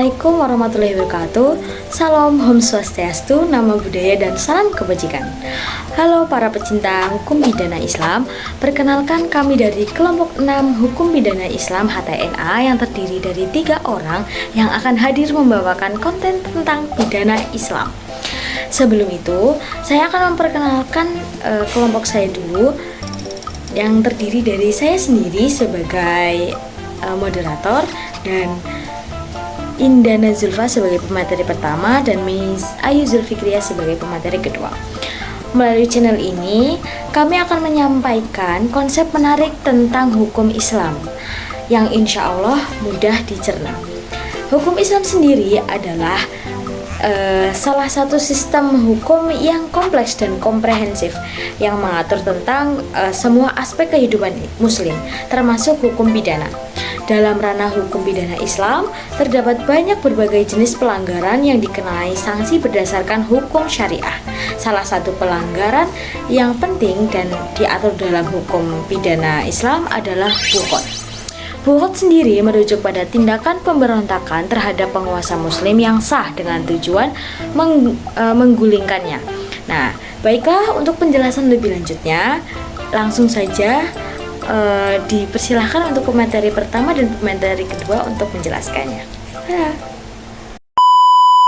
Assalamualaikum warahmatullahi wabarakatuh. Salam Om Swastiastu, nama budaya dan salam kebajikan. Halo para pecinta hukum pidana Islam. Perkenalkan, kami dari kelompok 6 Hukum Pidana Islam HTNA yang terdiri dari 3 orang yang akan hadir membawakan konten tentang pidana Islam. Sebelum itu, saya akan memperkenalkan kelompok saya dulu, yang terdiri dari saya sendiri sebagai moderator dan Indana Zulfa sebagai pemateri pertama dan Miss Ayu Zulfikriya sebagai pemateri kedua. Melalui channel ini, kami akan menyampaikan konsep menarik tentang hukum Islam yang insya Allah mudah dicerna. Hukum Islam sendiri adalah salah satu sistem hukum yang kompleks dan komprehensif yang mengatur tentang semua aspek kehidupan muslim, termasuk hukum pidana. Dalam ranah hukum pidana Islam, terdapat banyak berbagai jenis pelanggaran yang dikenai sanksi berdasarkan hukum syariah. Salah satu pelanggaran yang penting dan diatur dalam hukum pidana Islam adalah bughot. Bughot sendiri merujuk pada tindakan pemberontakan terhadap penguasa muslim yang sah dengan tujuan menggulingkannya. Nah, baiklah, untuk penjelasan lebih lanjutnya, langsung saja dipersilahkan untuk pemateri pertama dan pemateri kedua untuk menjelaskannya.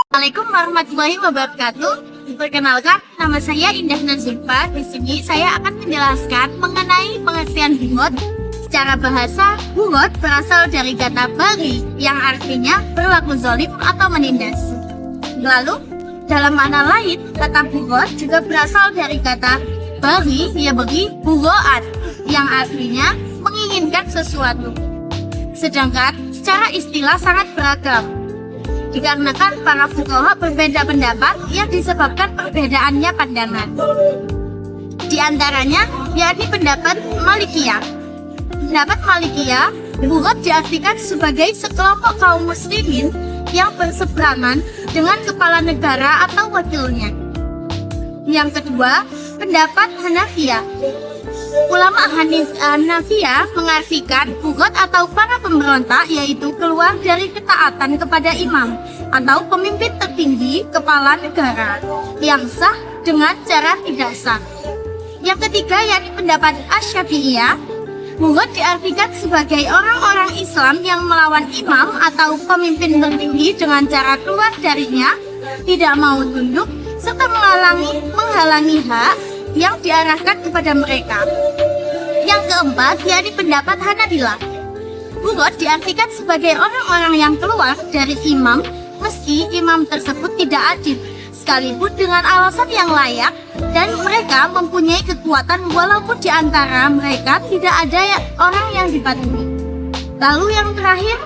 Assalamualaikum warahmatullahi wabarakatuh. Perkenalkan, nama saya Indah Nazulfa. Di sini saya akan menjelaskan mengenai pengertian bughot. Secara bahasa, bughot berasal dari kata baghi yang artinya berlaku zalim atau menindas. Lalu, dalam makna lain, kata bughot juga berasal dari kata baghi, bughoat, yang artinya menginginkan sesuatu. Sedangkan secara istilah sangat beragam, dikarenakan para fuqaha berbeda pendapat yang disebabkan perbedaannya pandangan. Di antaranya yakni pendapat Malikiyah. Pendapat Malikiyah, bughot diartikan sebagai sekelompok kaum muslimin yang berseberangan dengan kepala negara atau wakilnya. Yang kedua, pendapat Hanafiyah. Ulama Hanafiyah mengartikan bughot atau para pemberontak yaitu keluar dari ketaatan kepada imam atau pemimpin tertinggi kepala negara yang sah dengan cara tidak sah. Yang ketiga yakni pendapat Asy-Syafi'iyah. Bughot diartikan sebagai orang-orang Islam yang melawan imam atau pemimpin tertinggi dengan cara keluar darinya, tidak mau tunduk, serta menghalangi hak yang diarahkan kepada mereka. Yang keempat yakni pendapat Hanabilah. Bughot diartikan sebagai orang-orang yang keluar dari imam meski imam tersebut tidak adil, sekalipun dengan alasan yang layak dan mereka mempunyai kekuatan walaupun di antara mereka tidak ada orang yang dipatuhi. Lalu yang terakhir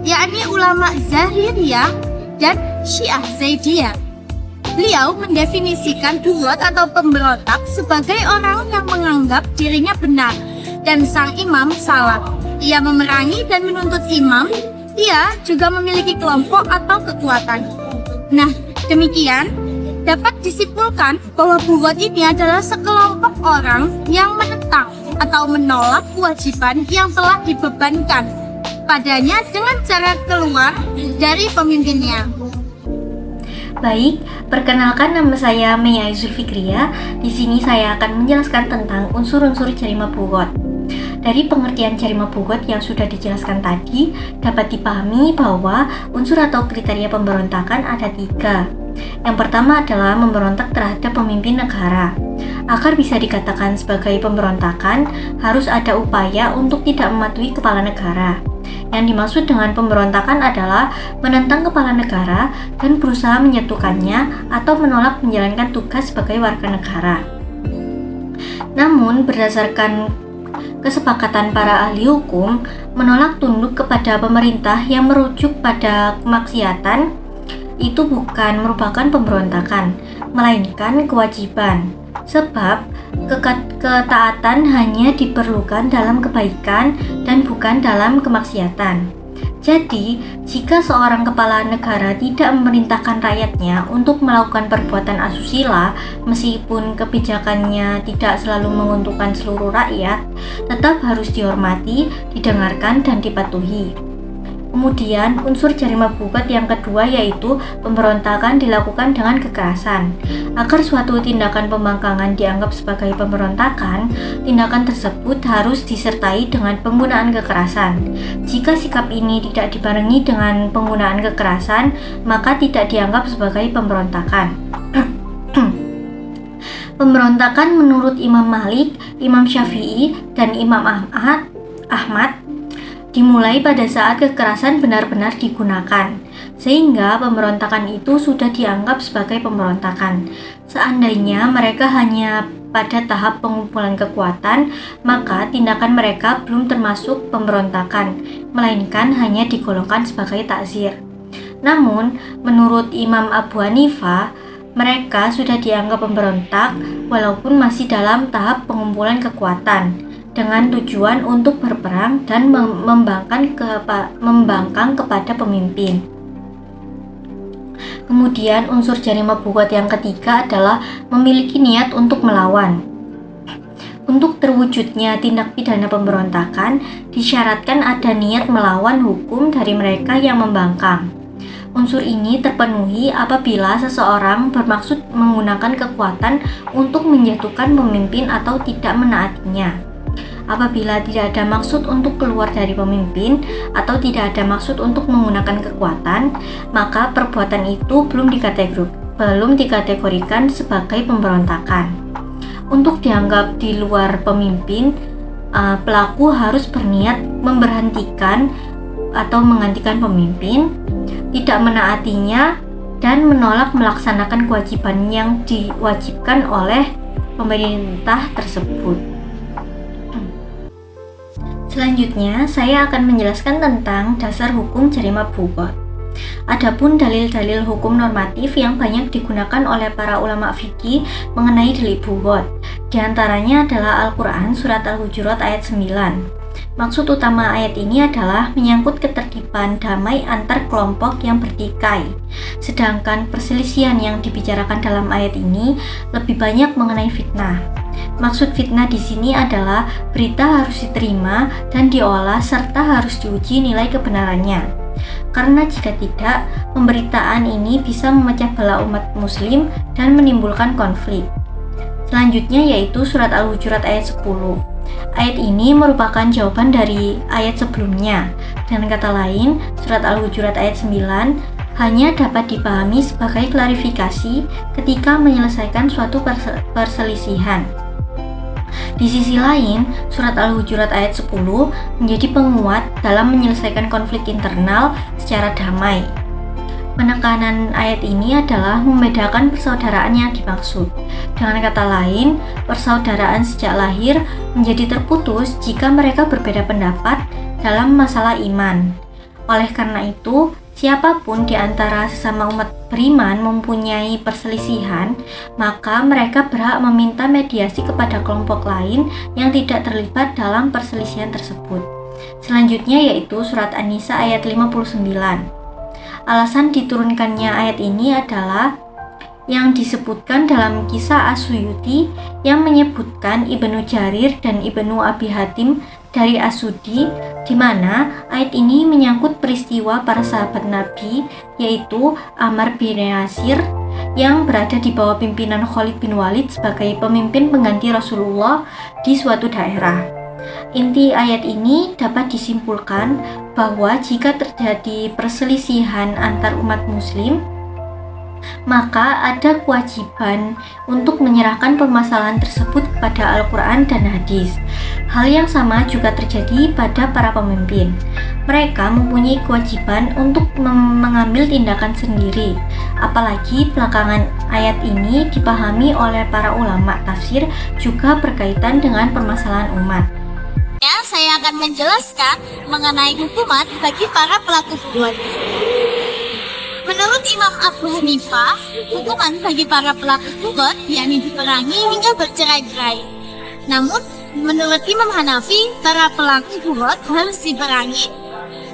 yakni ulama Zahiriyah dan Syiah Zaidiyah. Beliau mendefinisikan bughot atau pemberontak sebagai orang yang menganggap dirinya benar dan sang imam salah. Ia memerangi dan menuntut imam. Ia juga memiliki kelompok atau kekuatan. Nah, demikian dapat disimpulkan bahwa bughot ini adalah sekelompok orang yang menentang atau menolak kewajiban yang telah dibebankan padanya dengan cara keluar dari pemimpinnya. Baik, perkenalkan, nama saya Ayu Zulfikriya. Di sini saya akan menjelaskan tentang unsur-unsur jarima bughot. Dari pengertian jarima bughot yang sudah dijelaskan tadi, dapat dipahami bahwa unsur atau kriteria pemberontakan ada 3. Yang pertama adalah memberontak terhadap pemimpin negara. Agar bisa dikatakan sebagai pemberontakan, harus ada upaya untuk tidak mematuhi kepala negara. Yang dimaksud dengan pemberontakan adalah menentang kepala negara dan berusaha menyatukannya atau menolak menjalankan tugas sebagai warga negara. Namun, berdasarkan kesepakatan para ahli hukum, menolak tunduk kepada pemerintah yang merujuk pada kemaksiatan itu bukan merupakan pemberontakan, melainkan kewajiban. Sebab ketaatan hanya diperlukan dalam kebaikan dan bukan dalam kemaksiatan. Jadi, jika seorang kepala negara tidak memerintahkan rakyatnya untuk melakukan perbuatan asusila, meskipun kebijakannya tidak selalu menguntungkan seluruh rakyat, tetap harus dihormati, didengarkan, dan dipatuhi. Kemudian unsur jarima bugot yang kedua yaitu pemberontakan dilakukan dengan kekerasan. Agar suatu tindakan pembangkangan dianggap sebagai pemberontakan, tindakan tersebut harus disertai dengan penggunaan kekerasan. Jika sikap ini tidak dibarengi dengan penggunaan kekerasan, maka tidak dianggap sebagai pemberontakan. Pemberontakan menurut Imam Malik, Imam Syafi'i, dan Imam Ahmad dimulai pada saat kekerasan benar-benar digunakan, sehingga pemberontakan itu sudah dianggap sebagai pemberontakan. Seandainya mereka hanya pada tahap pengumpulan kekuatan, maka tindakan mereka belum termasuk pemberontakan, melainkan hanya digolongkan sebagai takzir. Namun, menurut Imam Abu Hanifah, mereka sudah dianggap pemberontak walaupun masih dalam tahap pengumpulan kekuatan, dengan tujuan untuk berperang dan membangkang kepada pemimpin. Kemudian unsur jarima bugot yang ketiga adalah memiliki niat untuk melawan. Untuk terwujudnya tindak pidana pemberontakan, disyaratkan ada niat melawan hukum dari mereka yang membangkang. Unsur ini terpenuhi apabila seseorang bermaksud menggunakan kekuatan untuk menjatuhkan pemimpin atau tidak menaatinya. Apabila tidak ada maksud untuk keluar dari pemimpin atau tidak ada maksud untuk menggunakan kekuatan, maka perbuatan itu belum dikategorikan sebagai pemberontakan. Untuk dianggap di luar pemimpin, pelaku harus berniat memberhentikan atau menggantikan pemimpin, tidak menaatinya, dan menolak melaksanakan kewajiban yang diwajibkan oleh pemerintah tersebut. Selanjutnya, saya akan menjelaskan tentang dasar hukum jarima bugot. Adapun dalil-dalil hukum normatif yang banyak digunakan oleh para ulama fikih mengenai delik bugot. Di antaranya adalah Al-Quran Surat Al-Hujurat ayat 9. Maksud utama ayat ini adalah menyangkut ketertiban damai antar kelompok yang bertikai. Sedangkan perselisihan yang dibicarakan dalam ayat ini lebih banyak mengenai fitnah. Maksud fitnah di sini adalah berita harus diterima dan diolah serta harus diuji nilai kebenarannya. Karena jika tidak, pemberitaan ini bisa memecah belah umat muslim dan menimbulkan konflik. Selanjutnya yaitu surat Al-Hujurat ayat 10. Ayat ini merupakan jawaban dari ayat sebelumnya. Dengan kata lain, surat Al-Hujurat ayat 9 hanya dapat dipahami sebagai klarifikasi ketika menyelesaikan suatu perselisihan. Di sisi lain, surat Al-Hujurat ayat 10 menjadi penguat dalam menyelesaikan konflik internal secara damai. Penekanan ayat ini adalah membedakan persaudaraan yang dimaksud. Dengan kata lain, persaudaraan sejak lahir menjadi terputus jika mereka berbeda pendapat dalam masalah iman. Oleh karena itu, siapapun di antara sesama umat beriman mempunyai perselisihan, maka mereka berhak meminta mediasi kepada kelompok lain yang tidak terlibat dalam perselisihan tersebut. Selanjutnya yaitu surat An-Nisa ayat 59. Alasan diturunkannya ayat ini adalah yang disebutkan dalam kisah As-Suyuti yang menyebutkan Ibnu Jarir dan Ibnu Abi Hatim dari As-Sudi, di mana ayat ini menyangkut peristiwa para sahabat Nabi, yaitu Ammar bin Yasir yang berada di bawah pimpinan Khalid bin Walid sebagai pemimpin pengganti Rasulullah di suatu daerah. Inti ayat ini dapat disimpulkan bahwa jika terjadi perselisihan antar umat muslim, maka ada kewajiban untuk menyerahkan permasalahan tersebut kepada Al-Quran dan hadis. Hal yang sama juga terjadi pada para pemimpin. Mereka mempunyai kewajiban untuk mengambil tindakan sendiri. Apalagi belakangan ayat ini dipahami oleh para ulama tafsir juga berkaitan dengan permasalahan umat. Saya akan menjelaskan mengenai hukuman bagi para pelaku bugot. Menurut Imam Abu Hanifah, hukuman bagi para pelaku bugot yakni diperangi hingga bercerai-berai. Namun, menurut Imam Hanafi, para pelaku bugot harus diperangi,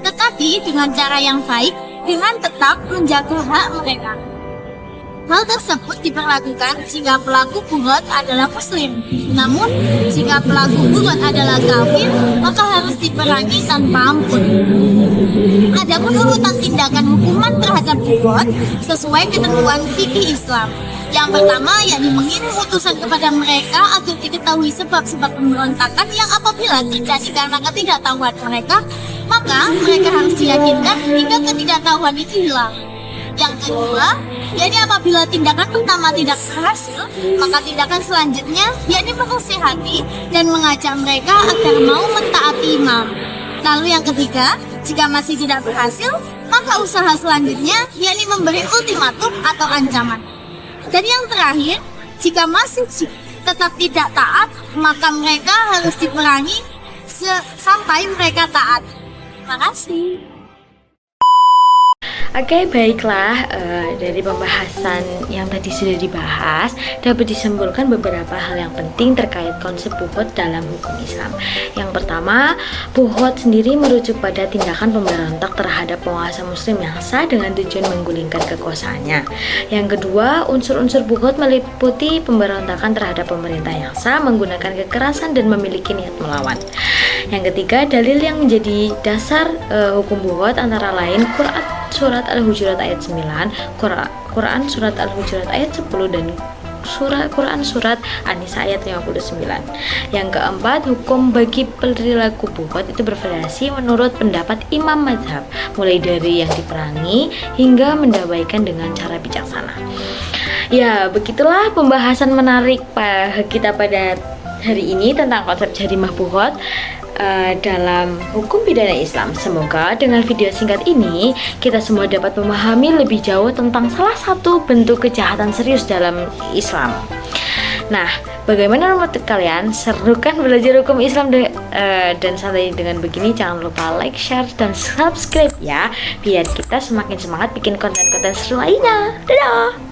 tetapi dengan cara yang baik, dengan tetap menjaga hak mereka. Hal tersebut diberlakukan jika pelaku bugot adalah muslim. Namun, jika pelaku bugot adalah kafir, maka harus diperangi tanpa ampun. Adapun urutan tindakan hukuman terhadap bugot sesuai ketentuan fikih Islam. Yang pertama, yakni mengirim utusan kepada mereka agar diketahui sebab-sebab pemberontakan yang apabila terjadi karena ketidaktahuan mereka, maka mereka harus diyakinkan hingga ketidaktahuan itu hilang. Yang kedua, yakni apabila tindakan pertama tidak berhasil, maka tindakan selanjutnya yakni menasihati dan mengajak mereka agar mau mentaati imam. Lalu yang ketiga, jika masih tidak berhasil, maka usaha selanjutnya yakni memberi ultimatum atau ancaman. Dan yang terakhir, jika masih tetap tidak taat, maka mereka harus diperangi sampai mereka taat. Terima kasih. Oke, baiklah, dari pembahasan yang tadi sudah dibahas dapat disimpulkan beberapa hal yang penting terkait konsep buhot dalam hukum Islam. Yang pertama, buhot sendiri merujuk pada tindakan pemberontak terhadap penguasa muslim yang sah dengan tujuan menggulingkan kekuasaannya. Yang kedua, unsur-unsur buhot meliputi pemberontakan terhadap pemerintah yang sah menggunakan kekerasan dan memiliki niat melawan. Yang ketiga, dalil yang menjadi dasar hukum buhot antara lain Quran Surat Al-Hujurat ayat 9, Quran Surat Al-Hujurat ayat 10, dan Quran Surat An-Nisa ayat 59. Yang keempat, hukum bagi perilaku buhot itu bervariasi menurut pendapat imam mazhab, mulai dari yang diperangi hingga mendamaikan dengan cara bijaksana. Ya, begitulah pembahasan menarik kita pada hari ini tentang konsep jarimah buhot dalam hukum pidana Islam. Semoga dengan video singkat ini kita semua dapat memahami lebih jauh tentang salah satu bentuk kejahatan serius dalam Islam. Nah, bagaimana menurut kalian? Seru kan belajar hukum Islam dan santai dengan begini? Jangan lupa like, share, dan subscribe ya, biar kita semakin semangat bikin konten-konten seru lainnya. Dadah!